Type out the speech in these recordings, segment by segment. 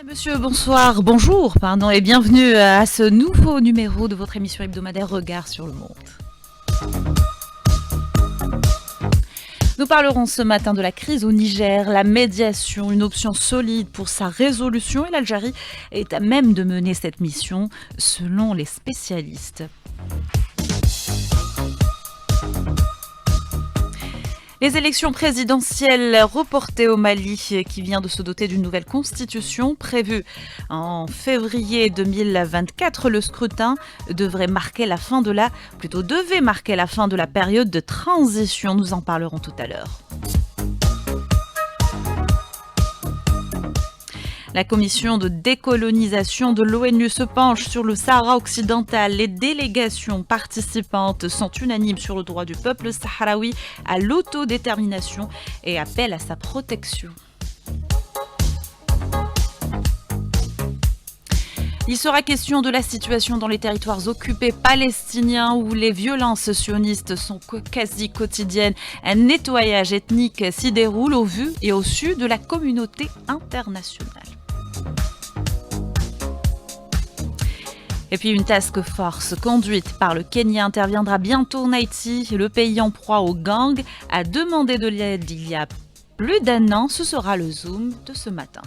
Monsieur, bonsoir, bonjour, pardon, et bienvenue à ce nouveau numéro de votre émission hebdomadaire Regard sur le monde. Nous parlerons ce matin de la crise au Niger, la médiation, une option solide pour sa résolution, et l'Algérie est à même de mener cette mission, selon les spécialistes. Les élections présidentielles reportées au Mali, qui vient de se doter d'une nouvelle constitution prévue en février 2024, le scrutin devait marquer la fin de la période de transition. Nous en parlerons tout à l'heure. La commission de décolonisation de l'ONU se penche sur le Sahara occidental. Les délégations participantes sont unanimes sur le droit du peuple sahraoui à l'autodétermination et appellent à sa protection. Il sera question de la situation dans les territoires occupés palestiniens où les violences sionistes sont quasi quotidiennes. Un nettoyage ethnique s'y déroule au vu et au su de la communauté internationale. Et puis une task force conduite par le Kenya interviendra bientôt en Haïti. Le pays en proie aux gangs a demandé de l'aide il y a plus d'un an. Ce sera le Zoom de ce matin.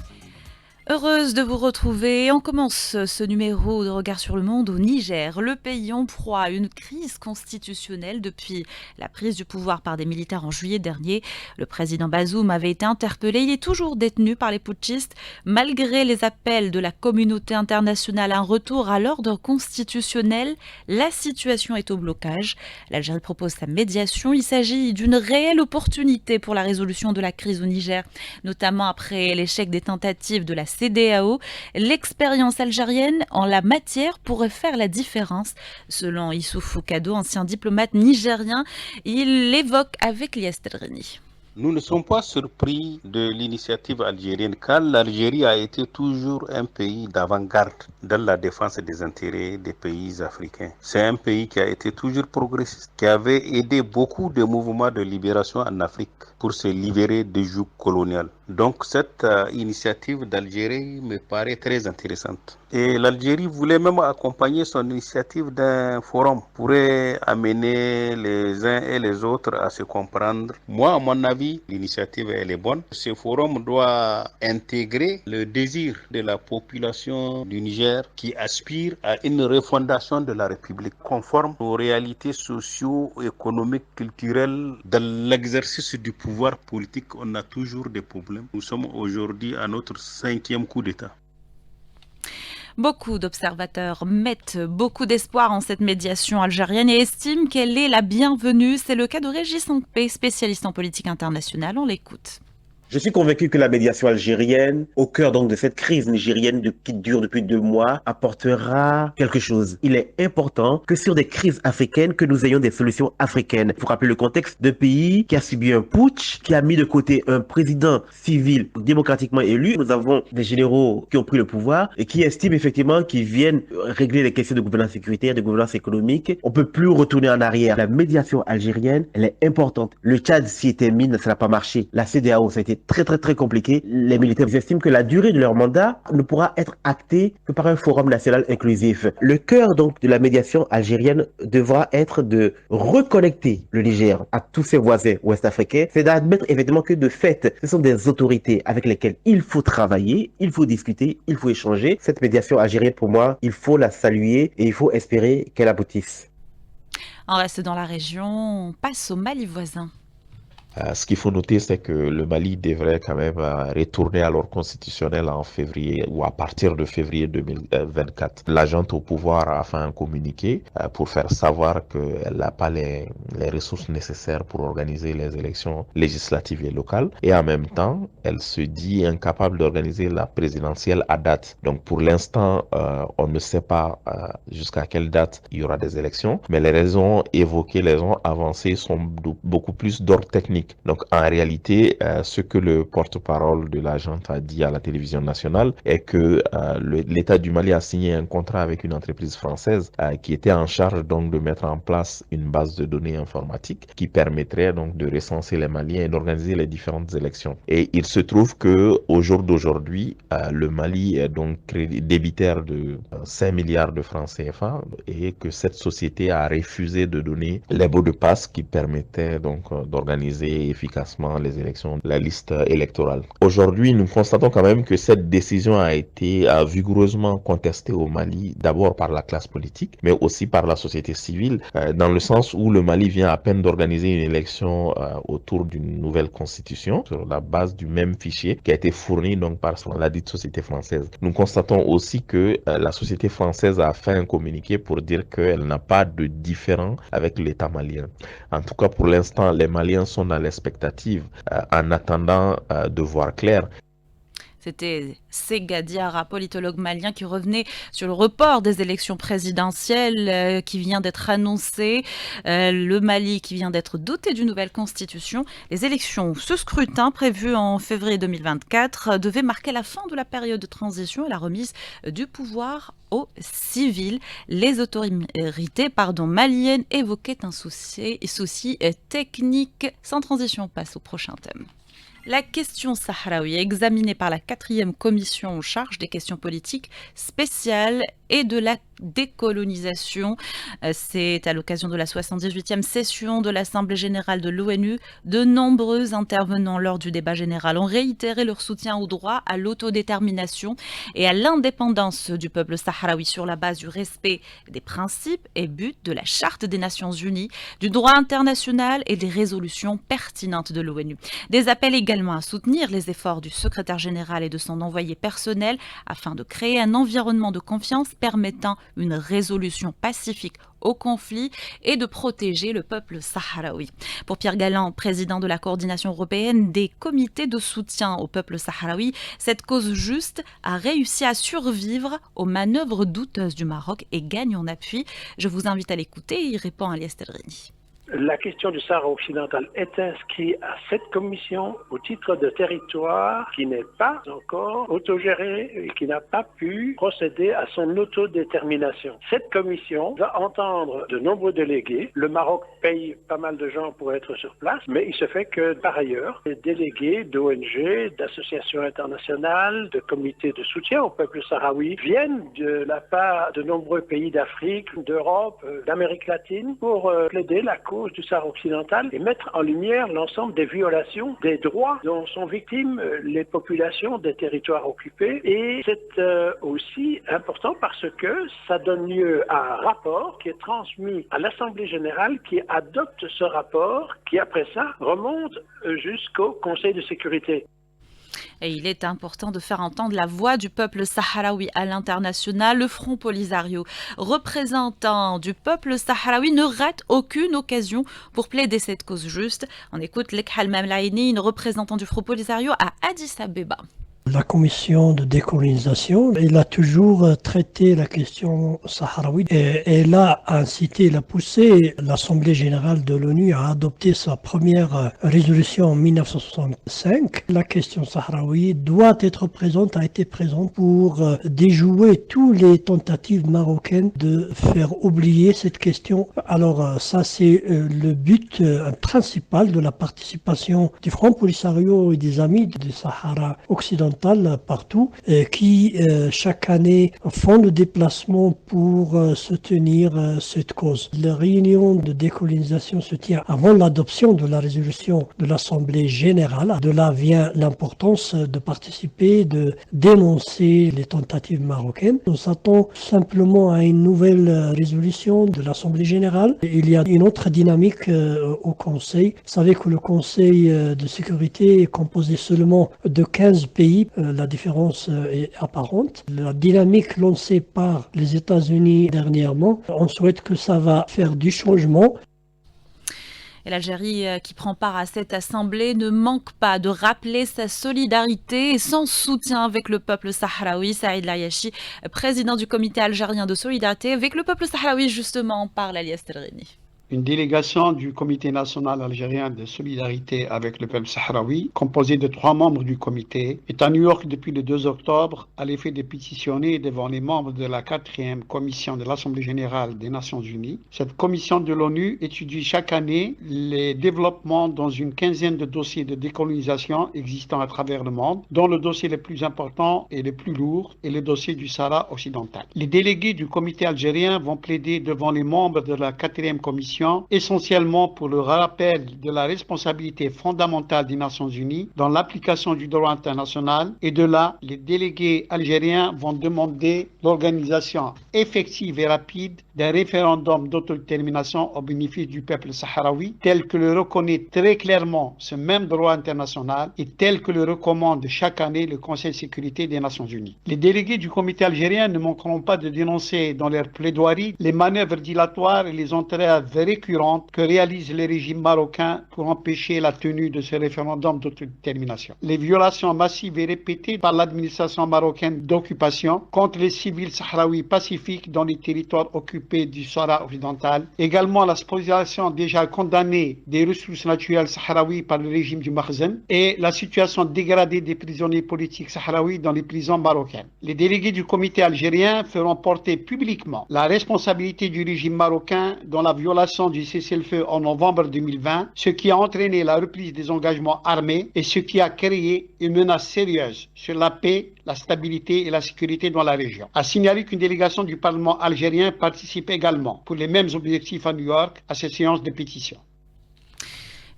Heureuse de vous retrouver. On commence ce numéro de Regard sur le monde au Niger. Le pays en proie à une crise constitutionnelle depuis la prise du pouvoir par des militaires en juillet dernier. Le président Bazoum avait été interpellé. Il est toujours détenu par les putschistes. Malgré les appels de la communauté internationale à un retour à l'ordre constitutionnel, la situation est au blocage. L'Algérie propose sa médiation. Il s'agit d'une réelle opportunité pour la résolution de la crise au Niger, notamment après l'échec des tentatives de la CEDEAO. L'expérience algérienne en la matière pourrait faire la différence. Selon Issoufou Kado, ancien diplomate nigérien, il l'évoque avec Lies Telrini. Nous ne sommes pas surpris de l'initiative algérienne car l'Algérie a été toujours un pays d'avant-garde dans la défense des intérêts des pays africains. C'est un pays qui a été toujours progressiste, qui avait aidé beaucoup de mouvements de libération en Afrique pour se libérer du joug colonial. Donc cette initiative d'Algérie me paraît très intéressante. Et l'Algérie voulait même accompagner son initiative d'un forum, pourrait amener les uns et les autres à se comprendre. Moi, à mon avis, l'initiative elle est bonne. Ce forum doit intégrer le désir de la population du Niger qui aspire à une refondation de la République conforme aux réalités socio-économiques, culturelles. Dans l'exercice du pouvoir politique, on a toujours des problèmes. Nous sommes aujourd'hui à notre 5e coup d'État. Beaucoup d'observateurs mettent beaucoup d'espoir en cette médiation algérienne et estiment qu'elle est la bienvenue. C'est le cas de Régis Ankpé, spécialiste en politique internationale. On l'écoute. Je suis convaincu que la médiation algérienne, au cœur donc de cette crise nigérienne qui dure depuis 2 mois, apportera quelque chose. Il est important que sur des crises africaines, que nous ayons des solutions africaines. Il faut rappeler le contexte d'un pays qui a subi un putsch, qui a mis de côté un président civil démocratiquement élu. Nous avons des généraux qui ont pris le pouvoir et qui estiment effectivement qu'ils viennent régler les questions de gouvernance sécuritaire, de gouvernance économique. On peut plus retourner en arrière. La médiation algérienne, elle est importante. Le Tchad s'y était mis, ça n'a pas marché. La CEDEAO, ça a été très compliqué. Les militaires estiment que la durée de leur mandat ne pourra être actée que par un forum national inclusif. Le cœur donc de la médiation algérienne devra être de reconnecter le Niger à tous ses voisins ouest-africains. C'est d'admettre effectivement que de fait, ce sont des autorités avec lesquelles il faut travailler, il faut discuter, il faut échanger. Cette médiation algérienne, pour moi, il faut la saluer et il faut espérer qu'elle aboutisse. On reste dans la région, on passe au Mali voisin. Ce qu'il faut noter, c'est que le Mali devrait quand même retourner à l'ordre constitutionnel en février ou à partir de février 2024. La junte au pouvoir a fait un communiqué pour faire savoir qu'elle n'a pas les ressources nécessaires pour organiser les élections législatives et locales. Et en même temps, elle se dit incapable d'organiser la présidentielle à date. Donc pour l'instant, on ne sait pas jusqu'à quelle date il y aura des élections. Mais les raisons évoquées, les raisons avancées sont beaucoup plus d'ordre technique. Afrique. Donc en réalité, ce que le porte-parole de la junte a dit à la télévision nationale est que l'État du Mali a signé un contrat avec une entreprise française qui était en charge donc de mettre en place une base de données informatique qui permettrait donc de recenser les Maliens et d'organiser les différentes élections. Et il se trouve que au jour d'aujourd'hui, le Mali est donc débitaire de 5 milliards de francs CFA et que cette société a refusé de donner les baux de passe qui permettaient donc d'organiser efficacement les élections de la liste électorale. Aujourd'hui, nous constatons quand même que cette décision a été vigoureusement contestée au Mali, d'abord par la classe politique, mais aussi par la société civile, dans le sens où le Mali vient à peine d'organiser une élection autour d'une nouvelle constitution sur la base du même fichier qui a été fourni donc par la dite société française. Nous constatons aussi que la société française a fait un communiqué pour dire qu'elle n'a pas de différend avec l'État malien. En tout cas, pour l'instant, les Maliens sont dans l'expectative en attendant de voir clair. C'était Sega Diarra, politologue malien, qui revenait sur le report des élections présidentielles qui vient d'être annoncé. Le Mali qui vient d'être doté d'une nouvelle constitution. Les élections, ce scrutin prévu en février 2024, devait marquer la fin de la période de transition et la remise du pouvoir aux civils. Les autorités maliennes évoquaient un souci technique. Sans transition, on passe au prochain thème. La question sahraoui est examinée par la 4e commission en charge des questions politiques spéciales et de la décolonisation. C'est à l'occasion de la 78e session de l'Assemblée générale de l'ONU. De nombreux intervenants lors du débat général ont réitéré leur soutien au droit à l'autodétermination et à l'indépendance du peuple sahraoui sur la base du respect des principes et buts de la Charte des Nations Unies, du droit international et des résolutions pertinentes de l'ONU. Des appels également à soutenir les efforts du secrétaire général et de son envoyé personnel afin de créer un environnement de confiance permettant une résolution pacifique au conflit et de protéger le peuple sahraoui. Pour Pierre Galland, président de la coordination européenne des comités de soutien au peuple sahraoui, cette cause juste a réussi à survivre aux manœuvres douteuses du Maroc et gagne en appui. Je vous invite à l'écouter, il répond Alias Telrini. La question du Sahara occidental est inscrite à cette commission au titre de territoire qui n'est pas encore autogéré et qui n'a pas pu procéder à son autodétermination. Cette commission va entendre de nombreux délégués. Le Maroc paye pas mal de gens pour être sur place, mais il se fait que par ailleurs, les délégués d'ONG, d'associations internationales, de comités de soutien au peuple sahraoui viennent de la part de nombreux pays d'Afrique, d'Europe, d'Amérique latine pour plaider la cause du Sahara occidental et mettre en lumière l'ensemble des violations des droits dont sont victimes les populations des territoires occupés. Et c'est aussi important parce que ça donne lieu à un rapport qui est transmis à l'Assemblée générale qui adopte ce rapport qui après ça remonte jusqu'au Conseil de sécurité. Et il est important de faire entendre la voix du peuple sahraoui à l'international. Le Front Polisario, représentant du peuple sahraoui, ne rate aucune occasion pour plaider cette cause juste. On écoute Lekhal Mamlaini, une représentante du Front Polisario à Addis Abeba. La commission de décolonisation, elle a toujours traité la question sahraoui et elle a incité, elle a poussé l'Assemblée générale de l'ONU à adopter sa première résolution en 1965. La question sahraoui doit être présente, a été présente pour déjouer toutes les tentatives marocaines de faire oublier cette question. Alors ça c'est le but principal de la participation du Front Polisario et des Amis du Sahara occidental partout, qui chaque année font le déplacement pour soutenir cette cause. La réunion de décolonisation se tient avant l'adoption de la résolution de l'Assemblée générale. De là vient l'importance de participer, de dénoncer les tentatives marocaines. On s'attend simplement à une nouvelle résolution de l'Assemblée générale. Il y a une autre dynamique au Conseil. Vous savez que le Conseil de sécurité est composé seulement de 15 pays. La différence est apparente. La dynamique lancée par les États-Unis dernièrement, on souhaite que ça va faire du changement. Et l'Algérie qui prend part à cette assemblée ne manque pas de rappeler sa solidarité et son soutien avec le peuple sahraoui. Saïd Layachi, président du comité algérien de solidarité avec le peuple sahraoui, justement, parle Alias Telrini. une délégation du Comité national algérien de solidarité avec le peuple sahraoui, composée de 3 membres du comité, est à New York depuis le 2 octobre à l'effet de pétitionner devant les membres de la 4e commission de l'Assemblée générale des Nations unies. Cette commission de l'ONU étudie chaque année les développements dans une quinzaine de dossiers de décolonisation existant à travers le monde, dont le dossier le plus important et le plus lourd est le dossier du Sahara occidental. Les délégués du comité algérien vont plaider devant les membres de la 4e commission essentiellement pour le rappel de la responsabilité fondamentale des Nations unies dans l'application du droit international, et de là, les délégués algériens vont demander l'organisation effective et rapide d'un référendum d'autodétermination au bénéfice du peuple sahraoui, tel que le reconnaît très clairement ce même droit international et tel que le recommande chaque année le Conseil de sécurité des Nations unies. Les délégués du comité algérien ne manqueront pas de dénoncer dans leur plaidoirie les manœuvres dilatoires et les entraves récurrentes que réalise le régime marocain pour empêcher la tenue de ce référendum d'autodétermination. Les violations massives et répétées par l'administration marocaine d'occupation contre les civils sahraouis pacifiques dans les territoires occupés du Sahara occidental, également la spoliation déjà condamnée des ressources naturelles sahraouis par le régime du Makhzen et la situation dégradée des prisonniers politiques sahraouis dans les prisons marocaines. Les délégués du comité algérien feront porter publiquement la responsabilité du régime marocain dans la violation du cessez-le-feu en novembre 2020, ce qui a entraîné la reprise des engagements armés et ce qui a créé une menace sérieuse sur la paix, la stabilité et la sécurité dans la région. À signaler qu'une délégation du Parlement algérien participe également pour les mêmes objectifs à New York à cette séance de pétition.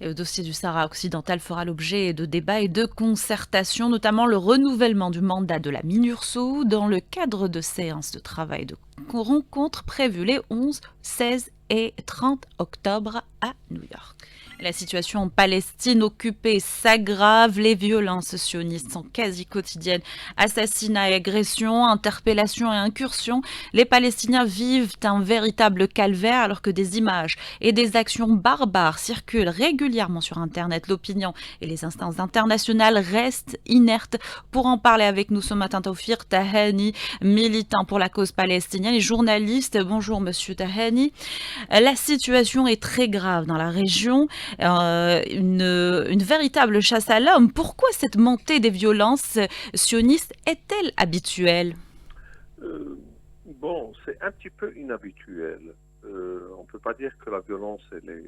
Et le dossier du Sahara occidental fera l'objet de débats et de concertations, notamment le renouvellement du mandat de la MINURSO dans le cadre de séances de travail de rencontres prévues les 11, 16 et 30 octobre à New York. La situation en Palestine occupée s'aggrave, les violences sionistes sont quasi quotidiennes. Assassinats et agressions, interpellations et incursions, les Palestiniens vivent un véritable calvaire alors que des images et des actions barbares circulent régulièrement sur Internet. L'opinion et les instances internationales restent inertes. Pour en parler avec nous ce matin, Taoufir Tahani, militant pour la cause palestinienne et journaliste. Bonjour Monsieur Tahani. La situation est très grave dans la région. Une véritable chasse à l'homme. Pourquoi cette montée des violences sionistes est-elle habituelle? Bon, c'est un petit peu inhabituel. On ne peut pas dire que la violence elle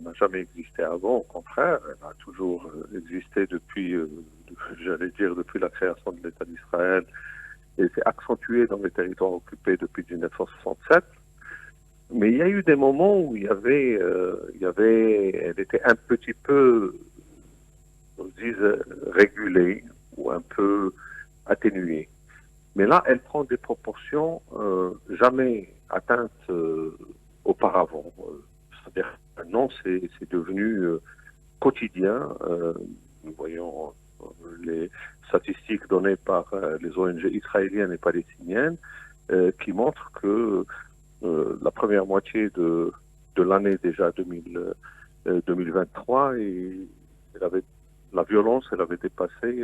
n'a jamais existé avant. Au contraire, elle a toujours existé depuis, depuis la création de l'État d'Israël, et s'est accentuée dans les territoires occupés depuis 1967. Mais il y a eu des moments où elle était un petit peu, on dit, régulée ou un peu atténuée. Mais là, elle prend des proportions jamais atteintes auparavant. C'est-à-dire maintenant, c'est devenu quotidien. Nous voyons les statistiques données par les ONG israéliennes et palestiniennes qui montrent que la première moitié de l'année déjà 2023, la violence, elle avait dépassé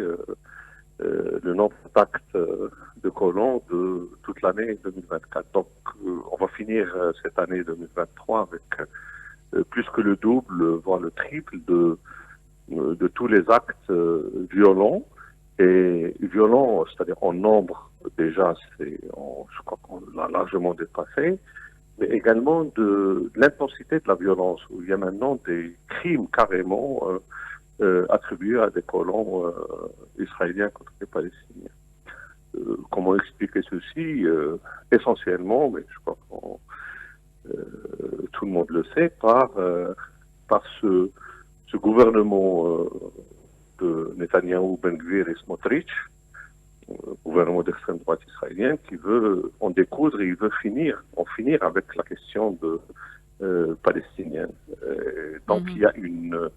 le nombre d'actes de colons de toute l'année 2024. Donc, on va finir cette année 2023 avec plus que le double, voire le triple de tous les actes violents. Et violents, c'est-à-dire en nombre, déjà, je crois qu'on l'a largement dépassé, mais également de l'intensité de la violence, où il y a maintenant des crimes carrément attribués à des colons israéliens contre les Palestiniens. Comment expliquer ceci? Essentiellement, mais je crois que tout le monde le sait, par ce gouvernement de Netanyahou, Ben Gvir et Smotrich, gouvernement d'extrême droite israélienne, qui veut en découdre et il veut en finir avec la question palestinienne. Donc il y a une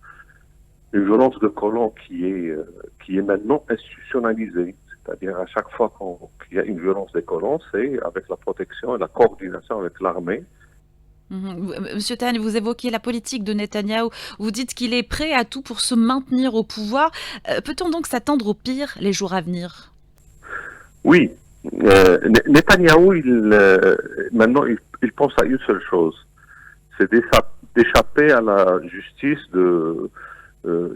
violence de colons qui est maintenant institutionnalisée. C'est-à-dire à chaque fois qu'il y a une violence des colons, c'est avec la protection et la coordination avec l'armée. Monsieur Tahani, vous évoquiez la politique de Netanyahou. Vous dites qu'il est prêt à tout pour se maintenir au pouvoir. Peut-on donc s'attendre au pire les jours à venir? Oui. Netanyahou, maintenant, ils pensent à une seule chose, c'est d'échapper à la justice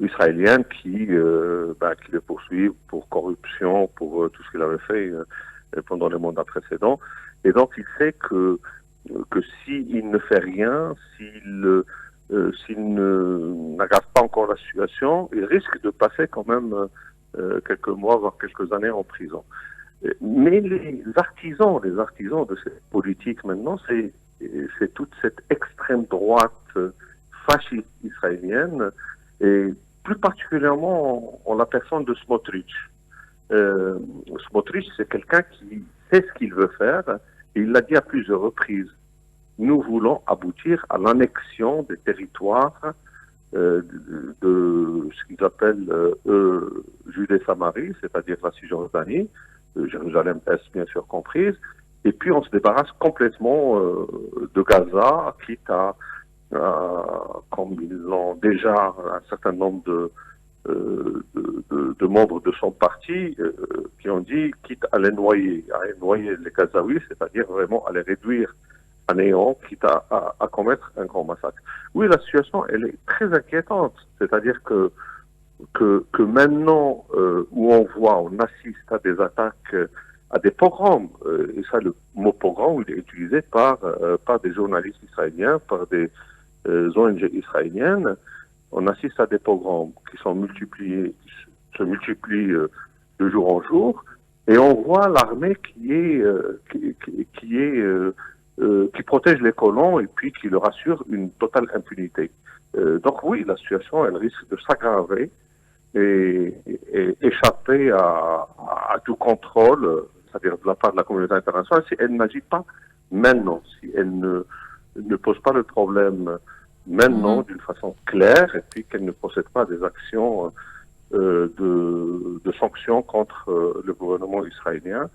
israélienne qui les poursuit pour corruption, pour tout ce qu'il avait fait pendant les mandats précédents. Et donc il sait que s'il ne fait rien, s'il n'aggrave pas encore la situation, il risque de passer quand même quelques mois, voire quelques années en prison. Mais les artisans de cette politique maintenant, c'est toute cette extrême droite fasciste israélienne, et plus particulièrement en la personne de Smotrich. Smotrich, c'est quelqu'un qui sait ce qu'il veut faire, et il l'a dit à plusieurs reprises. Nous voulons aboutir à l'annexion des territoires de ce qu'ils appellent Judée-Samarie, c'est-à-dire la Cisjordanie, Jérusalem-Est bien sûr comprise, et puis on se débarrasse complètement de Gaza, quitte à comme ils l'ont déjà un certain nombre de membres de son parti qui ont dit, quitte à les noyer les Gazaouis, c'est-à-dire vraiment à les réduire à néant, quitte à commettre un grand massacre. Oui, la situation, elle est très inquiétante. C'est-à-dire que maintenant, où on assiste à des attaques, à des pogroms, et ça, le mot pogrom, il est utilisé par des journalistes israéliens, par des ONG israéliennes, on assiste à des pogroms qui se multiplient de jour en jour, et on voit l'armée qui protège les colons et puis qui leur assure une totale impunité. Donc oui, la situation, elle risque de s'aggraver et échapper à tout contrôle, c'est-à-dire de la part de la communauté internationale, si elle n'agit pas maintenant, si elle ne pose pas le problème maintenant d'une façon claire, et puis qu'elle ne procède pas à des actions de sanctions contre le gouvernement israélien,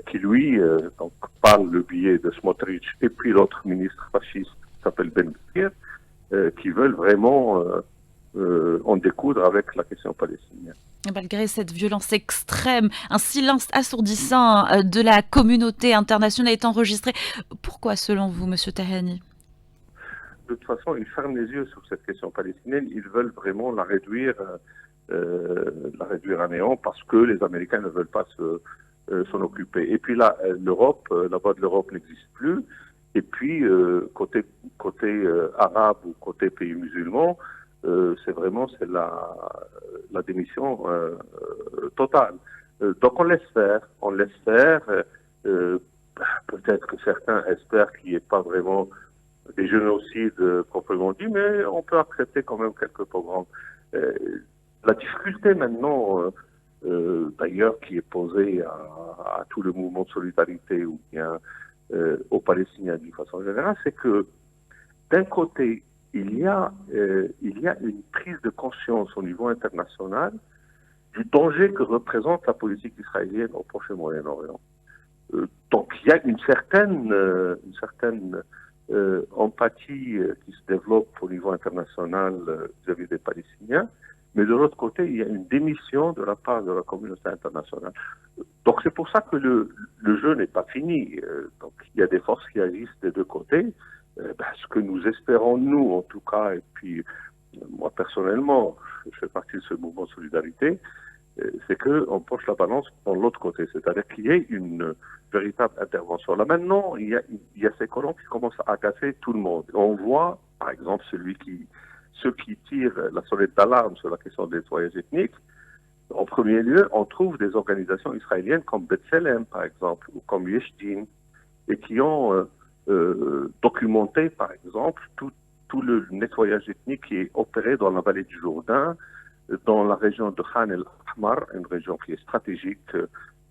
qui lui, donc, par le biais de Smotrich et puis l'autre ministre fasciste qui s'appelle Ben Gvir, qui veulent vraiment en découdre avec la question palestinienne. Malgré cette violence extrême, un silence assourdissant de la communauté internationale est enregistré. Pourquoi, selon vous, Monsieur Tahani? De toute façon, ils ferment les yeux sur cette question palestinienne. Ils veulent vraiment la réduire à néant parce que les Américains ne veulent pas s'en occuper. Et puis là, l'Europe, la voix de l'Europe n'existe plus. Et puis, côté arabe ou côté pays musulman, c'est la démission totale. Donc on laisse faire. Peut-être que certains espèrent qu'il n'y ait pas vraiment des génocides proprement dit, mais on peut accepter quand même quelques pogroms. La difficulté maintenant, d'ailleurs, qui est posée à tout le mouvement de solidarité ou bien aux Palestiniens d'une façon générale, c'est que d'un côté, il y a une prise de conscience au niveau international du danger que représente la politique israélienne au Proche-Moyen-Orient. Donc il y a une certaine empathie qui se développe au niveau international vis-à-vis des Palestiniens, mais de l'autre côté, il y a une démission de la part de la communauté internationale. Donc c'est pour ça que le jeu n'est pas fini. Donc il y a des forces qui agissent des deux côtés. Ce que nous espérons, nous, en tout cas, et puis moi personnellement, je fais partie de ce mouvement de solidarité, c'est qu'on penche la balance dans l'autre côté, c'est-à-dire qu'il y ait une véritable intervention. Là maintenant, il y a ces colons qui commencent à agacer tout le monde. On voit, par exemple, ceux qui tirent la sonnette d'alarme sur la question des nettoyage ethnique. En premier lieu, on trouve des organisations israéliennes comme B'Tselem, par exemple, ou comme Yesh Din, et qui ont documenté, par exemple, tout le nettoyage ethnique qui est opéré dans la vallée du Jourdain, dans la région de Khan el-Ahmar, une région qui est stratégique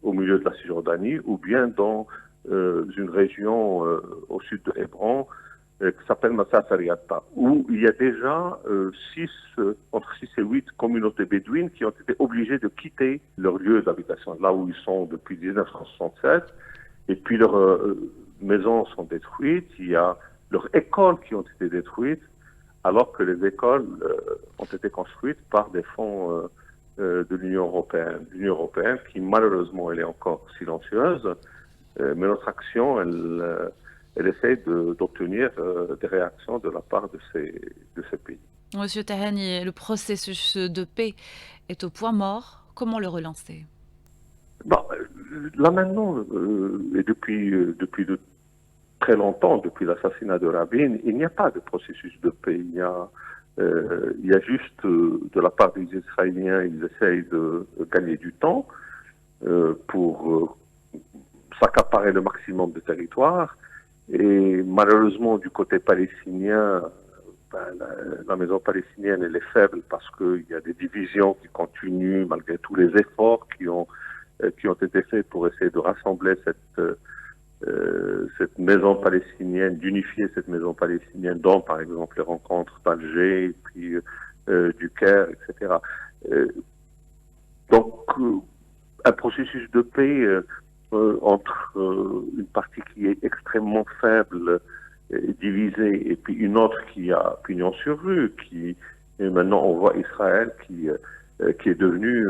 au milieu de la Cisjordanie, ou bien dans une région au sud de Hébron qui s'appelle Massafariata, où il y a déjà entre 6 et 8 communautés bédouines qui ont été obligées de quitter leur lieu d'habitation, là où ils sont depuis 1967, et puis leurs maisons sont détruites, il y a leurs écoles qui ont été détruites, alors que les écoles ont été construites par des fonds de l'Union européenne. L'Union européenne qui, malheureusement, elle est encore silencieuse, mais notre action, elle essaie d'obtenir des réactions de la part de ces pays. Monsieur Tahani, le processus de paix est au point mort. Comment le relancer? Bon, là maintenant, et depuis de très longtemps, depuis l'assassinat de Rabin, il n'y a pas de processus de paix. Il y a juste, de la part des Israéliens, ils essayent de gagner du temps pour s'accaparer le maximum de territoire. Et malheureusement, du côté palestinien, la maison palestinienne, elle est faible parce qu'il y a des divisions qui continuent malgré tous les efforts qui ont été faits pour essayer de rassembler cette maison palestinienne, d'unifier cette maison palestinienne, dont par exemple les rencontres d'Alger, et puis du Caire, etc. Donc, un processus de paix entre une partie qui est extrêmement faible, divisée, et puis une autre qui a pignon sur rue, et maintenant on voit Israël qui est devenu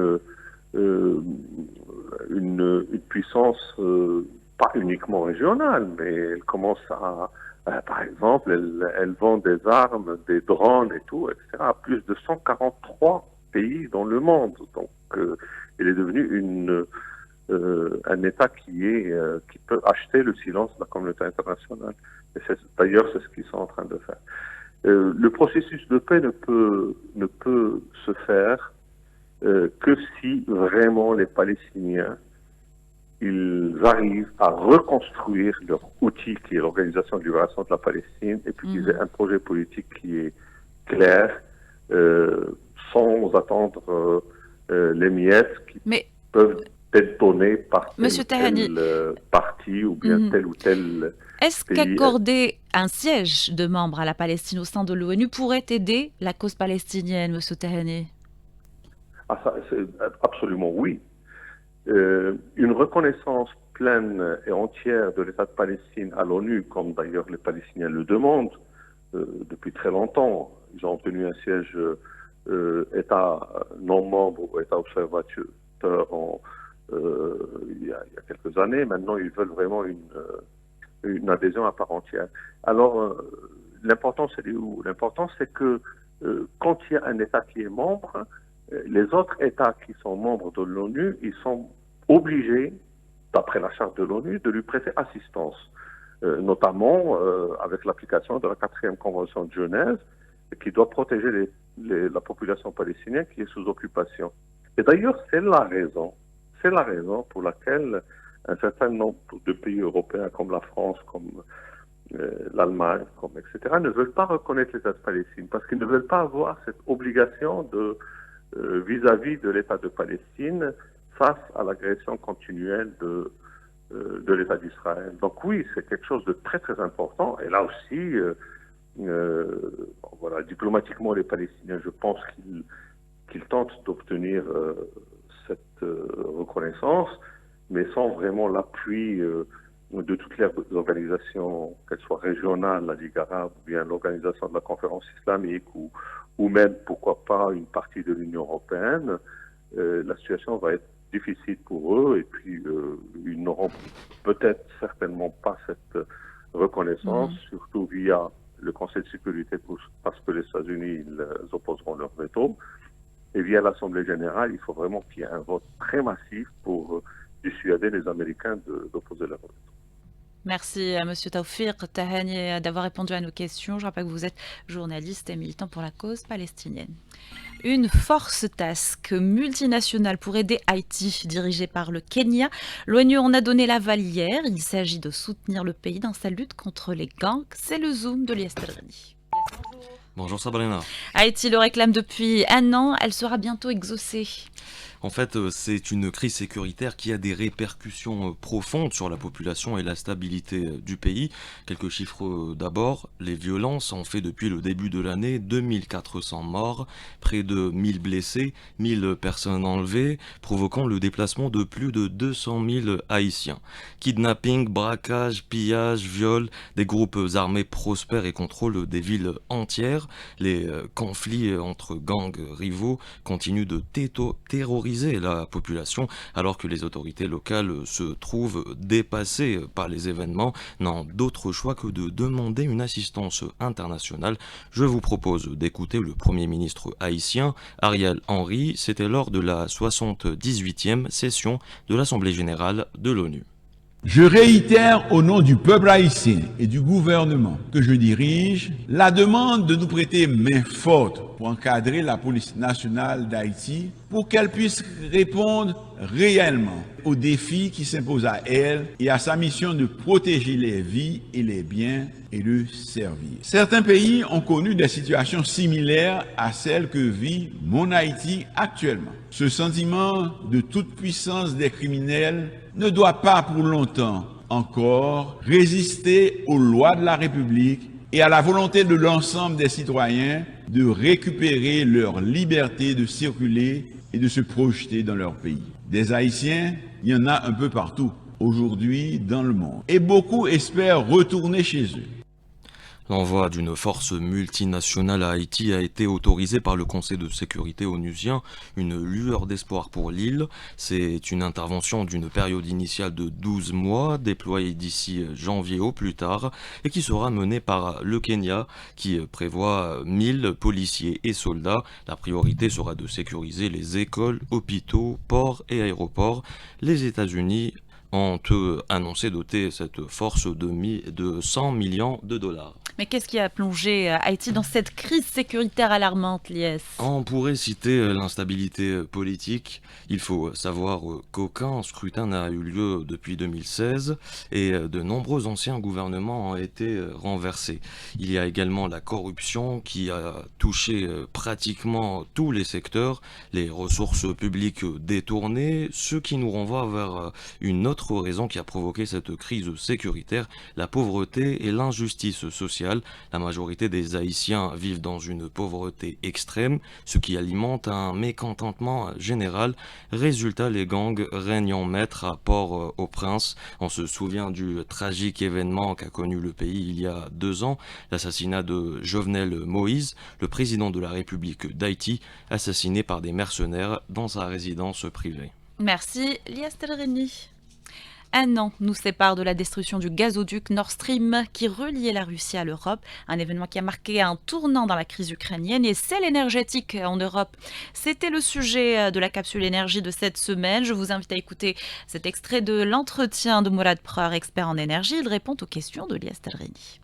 une puissance pas uniquement régionale, mais elle commence par exemple, elle vend des armes, des drones et tout, etc. à plus de 143 pays dans le monde. Donc, elle est devenue un État qui peut acheter le silence de la communauté internationale. Et d'ailleurs, c'est ce qu'ils sont en train de faire. Le processus de paix ne peut se faire que si vraiment les Palestiniens ils arrivent à reconstruire leur outil qui est l'Organisation de libération de la Palestine et puis qu'ils aient un projet politique qui est clair sans attendre les miettes qui peuvent être données par tel parti ou bien tel ou tel Est-ce qu'accorder un siège de membre à la Palestine au sein de l'ONU pourrait aider la cause palestinienne, M. Tahani? Absolument oui. Une reconnaissance pleine et entière de l'État de Palestine à l'ONU, comme d'ailleurs les Palestiniens le demandent depuis très longtemps. Ils ont obtenu un siège État non-membre ou État observateur il y a quelques années. Maintenant, ils veulent vraiment une adhésion à part entière. Alors, l'important, c'est où? L'important, c'est que quand il y a un État qui est membre, les autres États qui sont membres de l'ONU, ils sont obligés, d'après la charte de l'ONU, de lui prêter assistance, notamment avec l'application de la 4e Convention de Genève, qui doit protéger la population palestinienne qui est sous occupation. Et d'ailleurs, c'est la raison pour laquelle un certain nombre de pays européens comme la France, comme l'Allemagne, etc., ne veulent pas reconnaître l'État de Palestine, parce qu'ils ne veulent pas avoir cette obligation vis-à-vis de l'État de Palestine face à l'agression continuelle de l'État d'Israël. Donc oui, c'est quelque chose de très très important. Et là aussi, voilà, diplomatiquement, les Palestiniens, je pense qu'ils tentent d'obtenir cette reconnaissance, mais sans vraiment l'appui de toutes les organisations, qu'elles soient régionales, la Ligue arabe, ou bien l'organisation de la conférence islamique, ou même, pourquoi pas, une partie de l'Union européenne. La situation va être difficile pour eux, et puis ils n'auront peut-être certainement pas cette reconnaissance, surtout via le Conseil de sécurité, parce que les États-Unis ils opposeront leur veto, et via l'Assemblée générale, il faut vraiment qu'il y ait un vote très massif pour dissuader les Américains d'opposer leur veto. Merci à M. Tawfiq Tahani d'avoir répondu à nos questions. Je rappelle que vous êtes journaliste et militant pour la cause palestinienne. Une force task multinationale pour aider Haïti, dirigée par le Kenya. L'ONU en a donné l'aval hier. Il s'agit de soutenir le pays dans sa lutte contre les gangs. C'est le Zoom de Lies Telrani. Bonjour Sabrina. Haïti le réclame depuis un an. Elle sera bientôt exaucée. En fait, c'est une crise sécuritaire qui a des répercussions profondes sur la population et la stabilité du pays. Quelques chiffres d'abord. Les violences ont fait depuis le début de l'année 2400 morts, près de 1000 blessés, 1000 personnes enlevées, provoquant le déplacement de plus de 200 000 Haïtiens. Kidnapping, braquage, pillage, viol, des groupes armés prospèrent et contrôlent des villes entières. Les conflits entre gangs rivaux continuent de terroriser la population alors que les autorités locales se trouvent dépassées par les événements, n'ont d'autre choix que de demander une assistance internationale. Je vous propose d'écouter le Premier ministre haïtien, Ariel Henry. C'était lors de la 78e session de l'Assemblée générale de l'ONU. Je réitère au nom du peuple haïtien et du gouvernement que je dirige la demande de nous prêter main forte pour encadrer la police nationale d'Haïti pour qu'elle puisse répondre réellement aux défis qui s'imposent à elle et à sa mission de protéger les vies et les biens et de servir. Certains pays ont connu des situations similaires à celles que vit mon Haïti actuellement. Ce sentiment de toute puissance des criminels ne doit pas pour longtemps encore résister aux lois de la République et à la volonté de l'ensemble des citoyens de récupérer leur liberté de circuler et de se projeter dans leur pays. Des Haïtiens, il y en a un peu partout aujourd'hui dans le monde. Et beaucoup espèrent retourner chez eux. L'envoi d'une force multinationale à Haïti a été autorisé par le Conseil de sécurité onusien, une lueur d'espoir pour l'île. C'est une intervention d'une période initiale de 12 mois, déployée d'ici janvier au plus tard, et qui sera menée par le Kenya, qui prévoit 1000 policiers et soldats. La priorité sera de sécuriser les écoles, hôpitaux, ports et aéroports. Les États-Unis ont annoncé doter cette force de 100 millions de dollars. Mais qu'est-ce qui a plongé Haïti dans cette crise sécuritaire alarmante, Lies? On pourrait citer l'instabilité politique. Il faut savoir qu'aucun scrutin n'a eu lieu depuis 2016 et de nombreux anciens gouvernements ont été renversés. Il y a également la corruption qui a touché pratiquement tous les secteurs, les ressources publiques détournées, ce qui nous renvoie vers une autre raison qui a provoqué cette crise sécuritaire, la pauvreté et l'injustice sociale. La majorité des Haïtiens vivent dans une pauvreté extrême, ce qui alimente un mécontentement général. Résultat, les gangs règnent en maître à Port-au-Prince. On se souvient du tragique événement qu'a connu le pays il y a 2 ans, l'assassinat de Jovenel Moïse, le président de la République d'Haïti, assassiné par des mercenaires dans sa résidence privée. Merci, Lias Telreni. Un an nous sépare de la destruction du gazoduc Nord Stream qui reliait la Russie à l'Europe, un événement qui a marqué un tournant dans la crise ukrainienne et celle énergétique en Europe. C'était le sujet de la capsule énergie de cette semaine. Je vous invite à écouter cet extrait de l'entretien de Mourad Preur, expert en énergie. Il répond aux questions de Lias Telreni.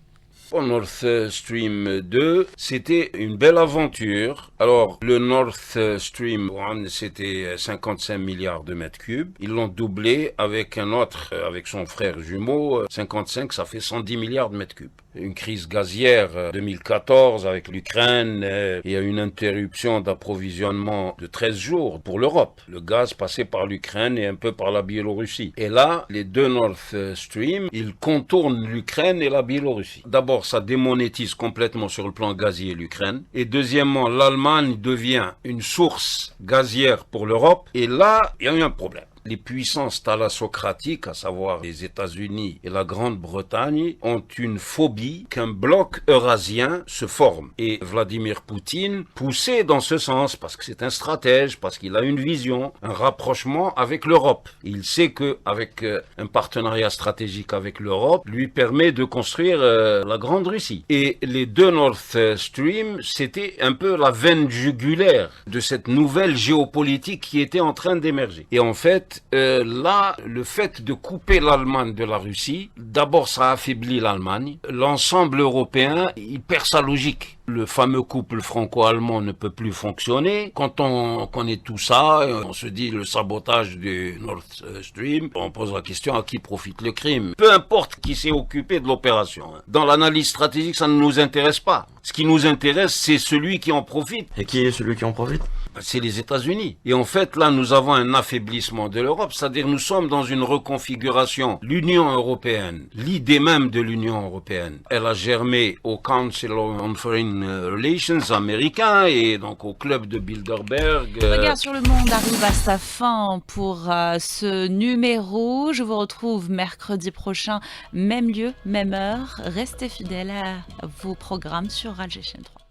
Nord Stream 2, c'était une belle aventure. Alors, le Nord Stream 1, c'était 55 milliards de mètres cubes. Ils l'ont doublé avec un autre, avec son frère jumeau, 55, ça fait 110 milliards de mètres cubes. Une crise gazière 2014 avec l'Ukraine, il y a une interruption d'approvisionnement de 13 jours pour l'Europe. Le gaz passait par l'Ukraine et un peu par la Biélorussie. Et là, les deux Nord Stream, ils contournent l'Ukraine et la Biélorussie. D'abord, ça démonétise complètement sur le plan gazier l'Ukraine. Et deuxièmement, l'Allemagne devient une source gazière pour l'Europe. Et là, il y a eu un problème. Les puissances thalassocratiques, à savoir les États-Unis et la Grande-Bretagne, ont une phobie qu'un bloc eurasien se forme. Et Vladimir Poutine poussait dans ce sens, parce que c'est un stratège, parce qu'il a une vision, un rapprochement avec l'Europe. Il sait qu'avec un partenariat stratégique avec l'Europe, lui permet de construire la Grande Russie. Et les deux Nord Stream, c'était un peu la veine jugulaire de cette nouvelle géopolitique qui était en train d'émerger. Et en fait, là, le fait de couper l'Allemagne de la Russie, d'abord ça affaiblit l'Allemagne. L'ensemble européen, il perd sa logique. Le fameux couple franco-allemand ne peut plus fonctionner. Quand on connaît tout ça, on se dit le sabotage du Nord Stream, on pose la question à qui profite le crime. Peu importe qui s'est occupé de l'opération. Dans l'analyse stratégique, ça ne nous intéresse pas. Ce qui nous intéresse, c'est celui qui en profite. Et qui est celui qui en profite ? C'est les États-Unis. Et en fait, là, nous avons un affaiblissement de l'Europe, c'est-à-dire nous sommes dans une reconfiguration. L'Union européenne, l'idée même de l'Union européenne, elle a germé au Council on Foreign Relations américain et donc au club de Bilderberg. Regard sur le monde arrive à sa fin pour ce numéro. Je vous retrouve mercredi prochain, même lieu, même heure. Restez fidèles à vos programmes sur Alger Chaîne 3.